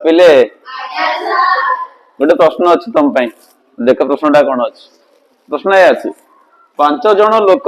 पिले गोटे प्रश्न अच्छी तुम देख प्रश्नटा कौन अच्छी प्रश्न ये अच्छी 5 जन लोक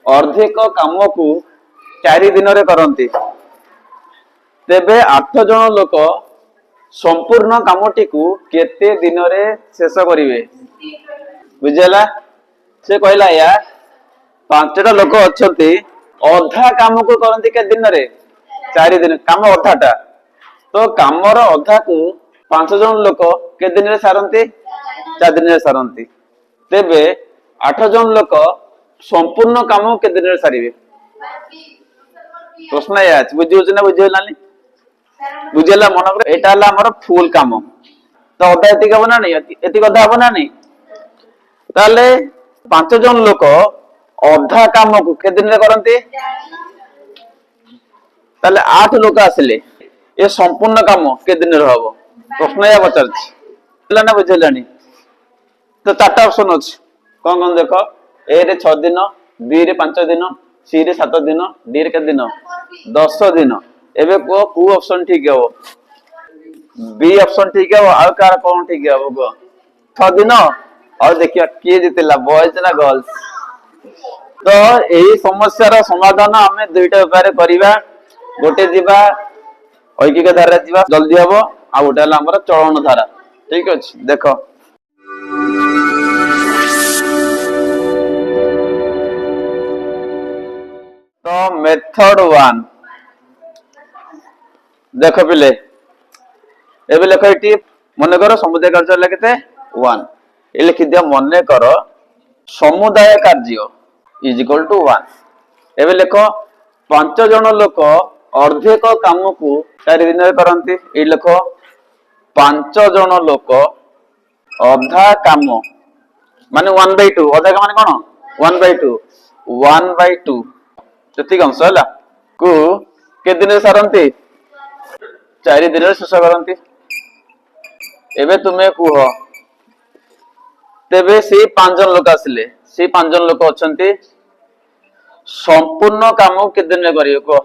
अर्धिक काम को 4 दिन रे करती तेबे 8 जन लोक संपूर्ण कामटी को केते दिन रे शेष करिवे बुझेला से कहला या 5टा लोक अच्छे अधा काम को करती के दिन रे 4 दिन काम अधाटा तो कामर अधा को 5 जन लोक के दिन रे सारंती 4 दिन रे सारंती तेबे 8 जन लोक संपूर्ण काम के दिन रे सारिवे प्रश्न या बुझियो ना बुझियलानी बुझेला मन एटा हला हमर फुल काम तो अधा एतिक हबो ना नहीं एतिक अधा हबो ना नहीं ताले 5 जन लोक अधा काम को के दिन रे करंती ताले 8 लोक आसिले ये संपूर्ण काम के दिन रे हबो प्रश्न या पचारछि ना बुझेलानी तो 4टा ऑप्शन अछि कोन कोन देखो ए रे 6 दिन बी रे 5 दिन सी रे 7 दिन डी रे के दिन 10 दिन एबे को ऑप्शन ठीक है बी ऑप्शन ठीक है और कार कौन ठीक है वो 6 दिन और देखिए किए जितेला बॉयज ना गर्ल्स तो यही समस्या समाधान आम दुईटा उपाय करवा गोटे जीवा ऐकिक धारा जीवा जल्दी हम आ गोटे हमर चलन धारा ठीक अच्छे देख तो मेथड 1 देख पिले एबे लेख ये मन कर समुदाय कार्य लिखते 1 ये लिखि दिया मन कर समुदाय कार्य इज इक्वल टू 1 एबे लेख 5 जन लोक अर्धिक काम को 4 दिन में करती ये लेख 5 जन लोक अधा काम माने 1/2 अधा काम माने कौन 1/2 1/2 जतिक अंश है को के दिन सारंती 4 दिन में शेष करती एबे तुम्हें कुह तेबे से 5 जन लोक आसिले से 5 जन लोक अच्छे संपूर्ण काम के दिन में करियो को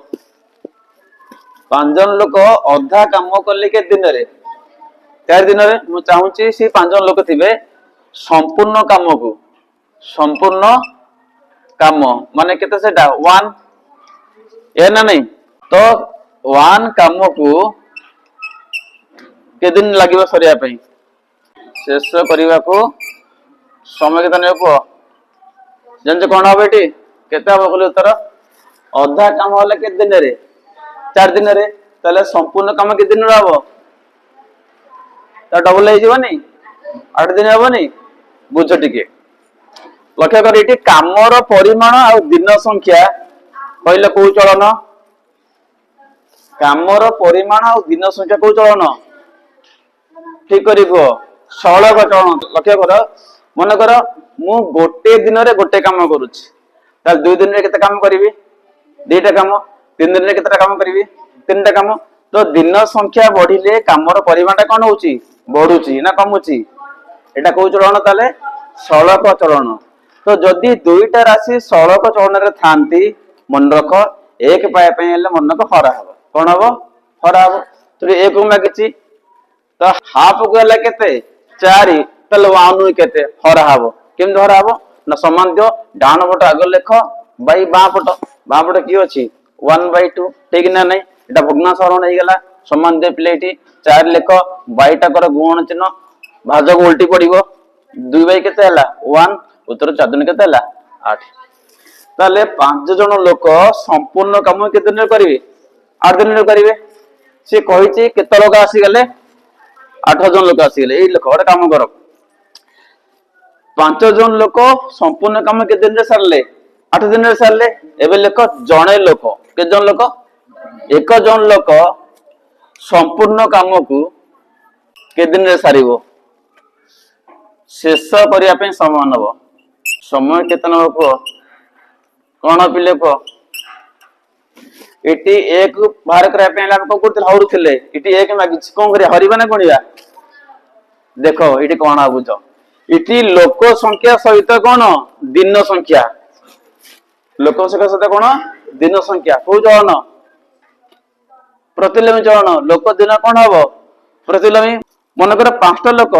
5 जन लोक अधा काम कले के दिन रे 4 दिन रे मु चाहूची से 5 जन लोक थिबे संपूर्ण काम को संपूर्ण काम माने केते सेटा 1 ए ना नहीं तो 1 काम को के दिन लागिबो सरिया पई शेष करबा को समय केते ने को जंज कोन होबे टी केते हम कहले उत्तर अधा काम होले के दिन रे 4 दिन रे तले संपूर्ण काम के दिन रे हबो त डबल हे जीवनी 8 दिन हेबनी बुझ टिके लक्ष्य कर इटी कामर परिमाण आ दिन संख्या कहले को चलन कामर परिमाण आ दिन संख्या को चलन ठीक करी सड़क चलन लक्ष्य कर मन कर मु गोटे दिन रे गोटे काम करूची ताल 2 दिन रे केते काम करिवि 2टा काम 3 दिन रे केतेटा काम करिवि 3टा काम तो दिन संख्या बढ़िले कामर परिमाणटा कोन होउची बढ़ुची ना कमुची एटा को चलन ताले सड़क चलन तो जदि 2टा राशि सड़क चलन रे थांती मन रख एक पाए पे हेले मन को हरा हबो कोन हबो हरा हबो तो एक को मागिची तो हाफ को हला केते 4 तले 1 केते हरा हबो केम हरा हबो ना समान दियो डान पट आग लेख बाई बाँ पट की अछि 1/2 ठीक ना नहीं एटा भग्नांश हरण हे गेला समान दे प्लेटी 4 लेख 22टा कर गुण चिन्ह भाजक उल्टी पड़िबो 2 बाई केते हला 1 उत्तर 4 दिन केते हला 8 ताले 5 जन लोक संपूर्ण काम के दिन करिवे 8 दिन करिवे से कहिछि केते लोक आसी गेले 8 जन लोक आसी गेले ए लोक काम कर 5 जन लोक संपूर्ण काम के दिन रे सारले 8 दिन रे सारले एबे लेख जणे लोक के जन लोक 1 जन लोक संपूर्ण काम को के दिन रे सारिबो शेष करिया पे समय नबो समय केते नबो को कोन पिले को इटी एक बाहर करा पे हम को करथिल हरुथिले इटी एक मागि कोन करिया हरिबा ना कोनिया देखो इटी कोन आ बुझो इटी लोक संख्या सहित कोन दिन संख्या लोक संख्या सहित कोन दिन संख्या को चलन प्रतिलोमी चलन लोक दिन कोन हबो प्रतिलोमी मनकर 5टा लोक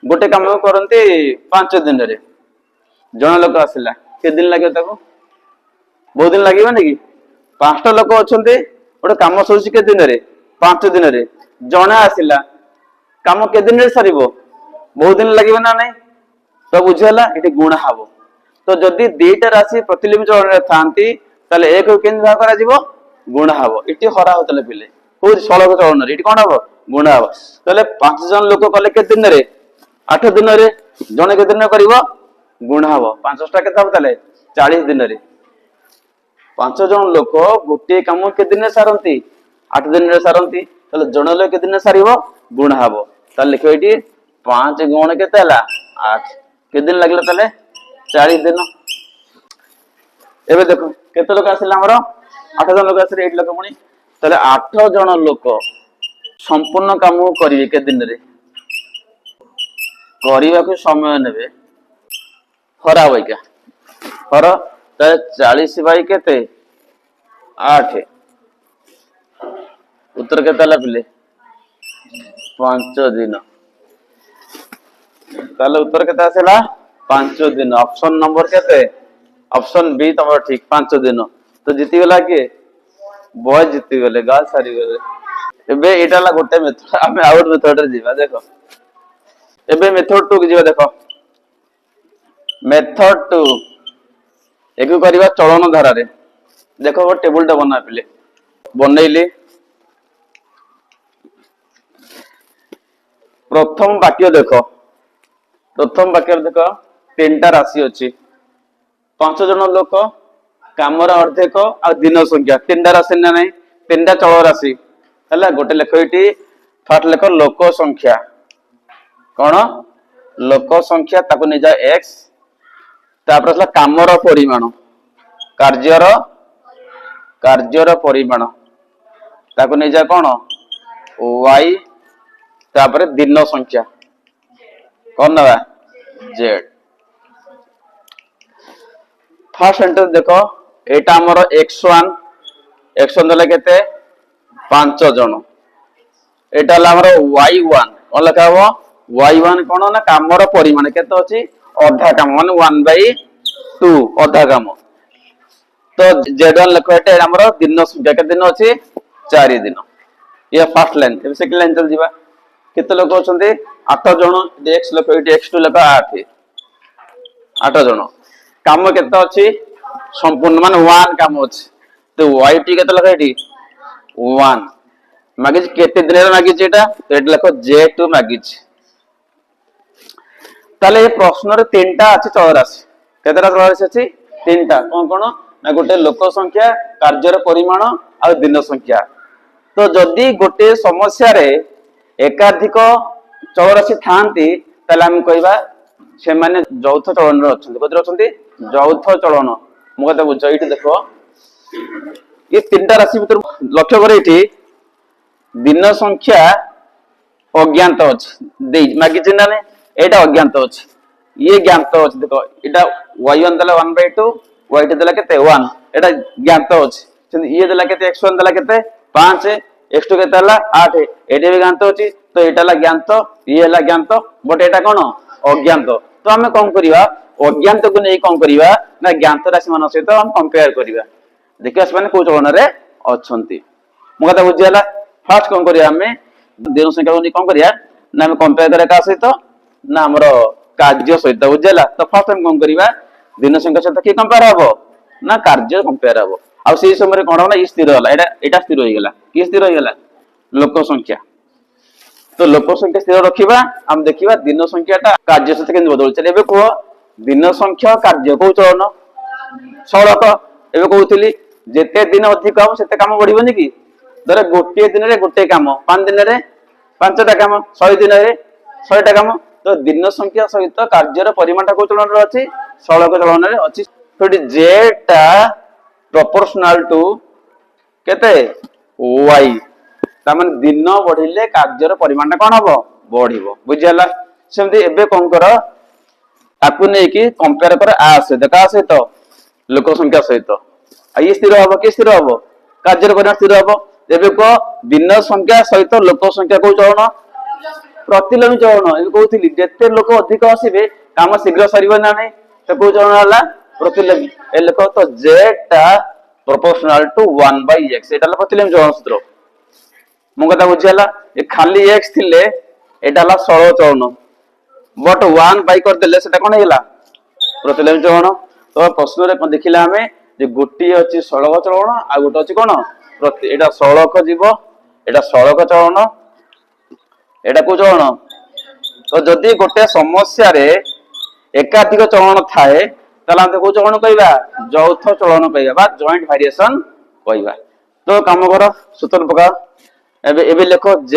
गोटे काम करते 5 दिन रे जन लोक आसला के दिन लगे ताको बहुत दिन लगे कि 5टा लोक अच्छा गोटे कम सरुची के दिन रे 5 दिन रे जने आसला कम के दिन रे सर बहुत दिन लगे ना नहीं तो बुझेला ये गुणा हम तो जदि 2टा राशि प्रतिलोमी चलन रे थांती ताले एक के भाग करा गुणा हम ये हरा होता पिले कौ सड़क चलन ये कौन हम गुणा हम ताले 5 जन लोक कले के दिन रे 8 दिन रे जने के दिन कर गुणा हम 5टा के 40 दिन रे 5 जन लोक गोटे कम के दिन सारती 8 दिन रे सारती जन लोक के दिन सार गुणा हम लिख ये 5 गुण के 8 के दिन लगे 40 दिन एबे देखो केते लोक आसिला हमर 8 जन लोक आसिले 8 लोक पुणी 8 जन लोक संपूर्ण काम करिवे के दिन रे करबा को समय नेबे हरा बाइका हर 40 बाई केते 8 उत्तर केते पिले 5 दिन ताले उत्तर केते आसेला 5 दिन ऑप्शन नंबर केते ऑप्शन बी तुम ठीक 5 दिन तो जीती गला के बॉय जीती गले गाल सारी गले एबे एटा ला गोटे मेथड हमें आउट मेथड रे जीवा देखो एबे मेथड 2 के जीवा देखो मेथड 2 एकु करबा चलन धारा रे देखो वो टेबल टा बना पिले बनैली प्रथम वाक्य देखो देखो 3टा राशि अच्छी 5 जन लोक कामर अर्धेक आ दिन संख्या 3टा राशि ना नहीं 3टा चल राशि है गोटे लेख ये फास्ट लेख लोक संख्या कौन लोक संख्या ताको निजा एक्स तापर कामर परिमाण कार्यर परिमाण ताको निजा कौन वाई तापर दिन संख्या कौन ना जेड फर्स्ट सेंटेंस देखो एटा हमर x1 देला केते 5 जन एटा ला हमर y1 कोन लिखा हो y1 कोन ना कामर परिमाण केते अछि आधा काम माने 1/2 आधा काम तो z1 लिखो एटा हमर दिन संख्या के दिन अछि 4 दिन ये फर्स्ट लाइन ए सेकंड लाइन चल जीवा केते लोक अछंती 8 जन x लिखो एटी x2 लिखो 8 जन काम केते अछि संपूर्ण मान 1 काम अछि तो y केते लिखो एटी 1 मागिज केते दिन रे मागिज एटा तो एटा लिखो j2 मागिज ताले ए प्रश्न रे 3टा अछि चौरासी केतेटा चौरासी अछि 3टा कोन ना गोटे लोक संख्या कार्यर परिमाण आ दिन संख्या तो जदि गोटे समस्या रे एकाधिक चौरासी थांती ताले हम कहबा से माने चौथ चलन रे अछंती कोतरे अछंती चौथ चलन मो कथा बुझ इठी देखो ये 3टा राशि भीतर लक्ष्य करे इठी दिन संख्या अज्ञात अछि दे मागी चिन्ह ने एटा अज्ञात अछि ये ज्ञात अछि देखो एटा y1 देला 1/2 y2 देला केते 1 एटा ज्ञात अछि ये देला केते x1 देला केते 5 x2 केते हला 8 एटे भी ज्ञात अछि तो एटा ला ज्ञात ये हला ज्ञात बट एटा कोन अज्ञात तो हमें कोन करिवा अज्ञात को नै कोन करिवा ना ज्ञात राशि मान सहित हम कंपेयर करिवा देखिया से माने को चलन रे अछंती मो कथा बुझियाला फर्स्ट कोन करिया हमें दिन संख्या को नै कोन करिया ना हम कंपेयर करे का सहित ना हमरो कार्य सहित बुझियाला तो फर्स्ट हम कोन करिवा दिन संख्या सहित की कंपेयर हबो ना कार्य कंपेयर हबो आ से समय कोन होला ई स्थिर होला एटा स्थिर होई गेला की स्थिर होई गेला लोक संख्या तो लोक संख्या स्थिर रखिबा हम देखिबा दिन संख्याटा कार्य सहित केन बदल चले एबे को दिन संख्या कार्य को चलन सड़क एबे कहउतली जेते दिन अधिक हम सेते काम बढ़िबोनी की धर गोटे दिन रे गोटे काम 5 दिन रे 5टा काम 100 दिन रे 100टा काम तो दिन संख्या सहित कार्यर परिमाणटा को चलन रे अछि सड़क चलन रे अछि तो जेटा प्रोपोर्शनल टू केते y तामन दिन बढ़िले कार्यर परिमाणटा कोन हबो बढ़िबो बुझियाला सेमति एबे कोन कर ताकू नै कि कंपेयर कर आ सहित का सहित लोक संख्या सहित आ ये स्थिर हबो कि स्थिर हबो कार्यर परिमाण स्थिर हबो ଏବେ କହ ଦିନ ସଂଖ୍ୟା ସହିତ ଲୋକ ସଂଖ୍ୟା କୋଉ ଚଳନ ପ୍ରତିଲୋମୀ ଚଳନ। ଏବେ କହୁଥିଲି ଯେତେ ଲୋକ ଅଧିକ ଆସିବେ କାମ ଶୀଘ୍ର ସରିବ ନା ନାହିଁ, ତ କୋଉ ଚଳନ ହେଲା ପ୍ରତିଲୋମୀ। ଏ ଲେଖ ତ z ଟା proportional to 1/x, ଏଟା ହେଲା ପ୍ରତିଲୋମୀ ଚଳନ ସୂତ୍ର। ମୋ କଥା ବୁଝିହେଲା। ଏ ଖାଲି x ଥିଲେ ଏଟା ହେଲା ସରଳ ଚଳନ, ବଟ 1 ବାଇ କରିଦେଲେ ସେଟା କଣ ହେଇଗଲା ପ୍ରତିଲୋମୀ ଚଳନ। ତ ପ୍ରଶ୍ନରେ କଣ ଦେଖିଲା ଆମେ ଯେ ଗୋଟିଏ ଅଛି ସଳକ ଚଳନ ଆଉ ଗୋଟେ ଅଛି କଣ ଏଟା ସଳକ ଯିବ, ଏଟା ସଳକ ଚଳନ, ଏଟା କୋଉ ଚଳନ। ତ ଯଦି ଗୋଟେ ସମସ୍ୟାରେ ଏକାଧିକ ଚଳନ ଥାଏ ତାହେଲେ ଆମେ କୋଉ ଚଳନ କହିବା ଯୌଥ ଚଳନ କହିବା ବା ଜଏଣ୍ଟ ଭାରିଏସନ କହିବା। ତ କାମ କର ସୂତ୍ର ପକାଅ। ଏବେ ଏବେ ଲେଖ z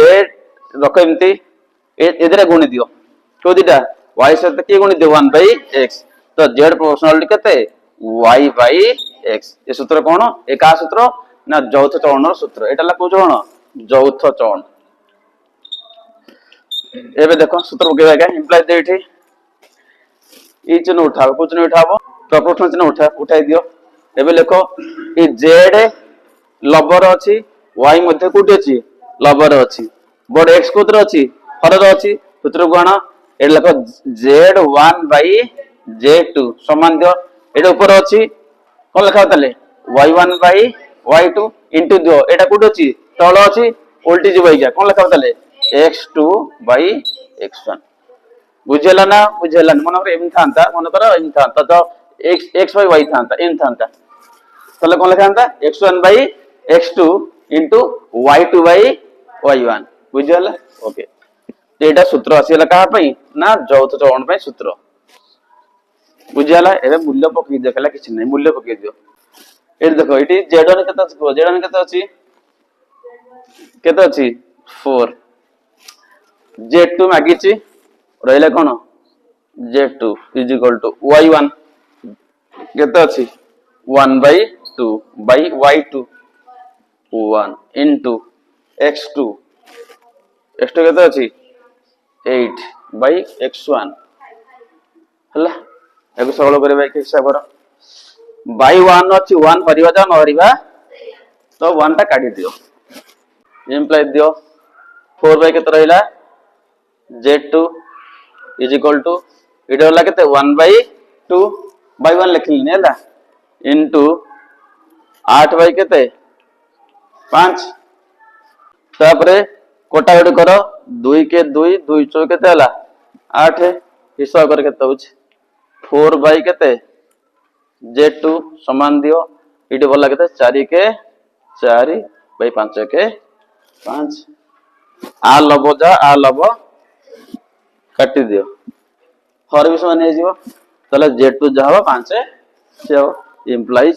ରଖ ଏମିତି ଏଥିରେ ଗୁଣି ଦିଅ କୋଉ ଦିଟା y ସହିତ କିଏ ଗୁଣି ଦିଅ 1/x। ତ z ପ୍ରୋପୋର୍ସନାଲ କେତେ y/x। ଏ ସୂତ୍ର କଣ ଏ କାହା ସୂତ୍ର ନା ଯୌଥ ଚଳନର ସୂତ୍ର। ଏଟା ହେଲା କୋଉ ଚଳନ ଯୌଥ ଚଳନ। ଏବେ ଦେଖ ସୂତ୍ର ପକେଇବା ଆଜ୍ଞା ଇମ୍ପ୍ଲାଇ ଦେ ଏଠି ଇ ଚିହ୍ନ ଉଠାଅ କୋଉ ଚିହ୍ନ ଉଠାବ ପ୍ରପୋର୍ସନାଲ ଚିହ୍ନ ଉଠାଇ ଦିଅ। ଏବେ ଲେଖ ଏ z ଲବର ଅଛି y ମଧ୍ୟ କୋଉଠି ଅଛି ଲବର ଅଛି, ବଡ x କୋଉଥିରେ ଅଛି ହରରେ ଅଛି। ସୂତ୍ରକୁ ଆଣ ଏଠି ଲେଖ z1/z2 ସମାନ ଦିଅ। ଏଟା ଉପରେ ଅଛି କଣ ଲେଖା ତାହେଲେ y1/y2 ଇଣ୍ଟୁ ଦିଅ। ଏଟା କୋଉଠି ଅଛି ତଳ ଅଛି ଓଲଟି ଯିବ ଏଇଟା କଣ ଲେଖା ତାହେଲେ x2/x1। ବୁଝିହେଲା ନା ବୁଝିହେଲାନି। ମନେକର ଏମିତି ଥାନ୍ତା, ମନେକର ଏମିତି ଥାନ୍ତା ତ x/y ଥାନ୍ତା ଏମିତି ଥାନ୍ତା, ତାହେଲେ କଣ ଲେଖାନ୍ତା x1/x2 ଇଣ୍ଟୁ y2/y1। ବୁଝିହେଲା ଓକେ। ଏଇଟା ସୂତ୍ର ଆସିଗଲା କାହା ପାଇଁ ନା ଯୌଥ ଚଳନ ପାଇଁ ସୂତ୍ର। ବୁଝିହେଲା। ଏବେ ମୂଲ୍ୟ ପକେଇ ଦିଅ, କହିଲା କିଛି ନାହିଁ ମୂଲ୍ୟ ପକେଇ ଦିଅ। ଏଠି ଦେଖ ଏଠି z1 କେତେ ଅଛି z1 କେତେ ଅଛି 4, z2 ମାଗିଛି ରହିଲା କଣ z2 is equal to y1 କେତେ ଅଛି 1/2 ବାଇ y2 1 ଇଣ୍ଟୁ x2 କେତେ ଅଛି 8/x1 ହେଲା। ଏବେ ସରଳ କରିବା ଏକ ହିସାବ କର ବାଇ 1 ଅଛି 1 ହରିବା ଯା ନ ହରିବା ତ 1 ଟା କାଢି ଦିଅ ଇମ୍ପ୍ଲାଇ ଦିଅ 4 କେତେ ରହିଲା z2 ଇଜ ଇକ୍ୱାଲ ଟୁ ଏଟା ହେଲା କେତେ 1/2 ବାଇ 1 ଲେଖିଲିନି ହେଲା ଇଣ୍ଟୁ 8 କେତେ 5। ତାପରେ କୋଟାଗୋଟି କର 2 के 2 2 चौ केते हला 8 हिसाब कर केते होछ 4 केते z2 समान दियो इटे बोला केते 4 के 4 5 के 5 आ लब काटी दियो हर भी समान हे जीवो तले z2 जा हो 5 से इंप्लाइज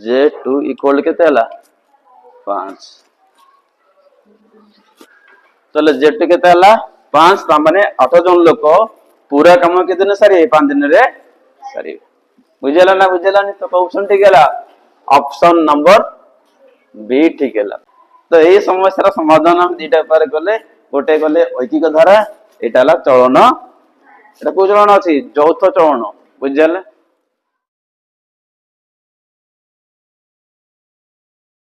z2 इक्वल केते हला 5 चलो z2 केते हला 5 ता माने 8 जन लोक पूरा काम के दिन सारी 5 दिन रे सारी बुझेला ना बुझेलानी तो ऑप्शन ठीक हैला ऑप्शन नंबर बी ठीक हैला। तो एई समस्या समाधान हम दीटा पर गले गोटे गले ऐकिक धारा एटा हला चलन एटा को चलन अछि चौथ चलन बुझेला।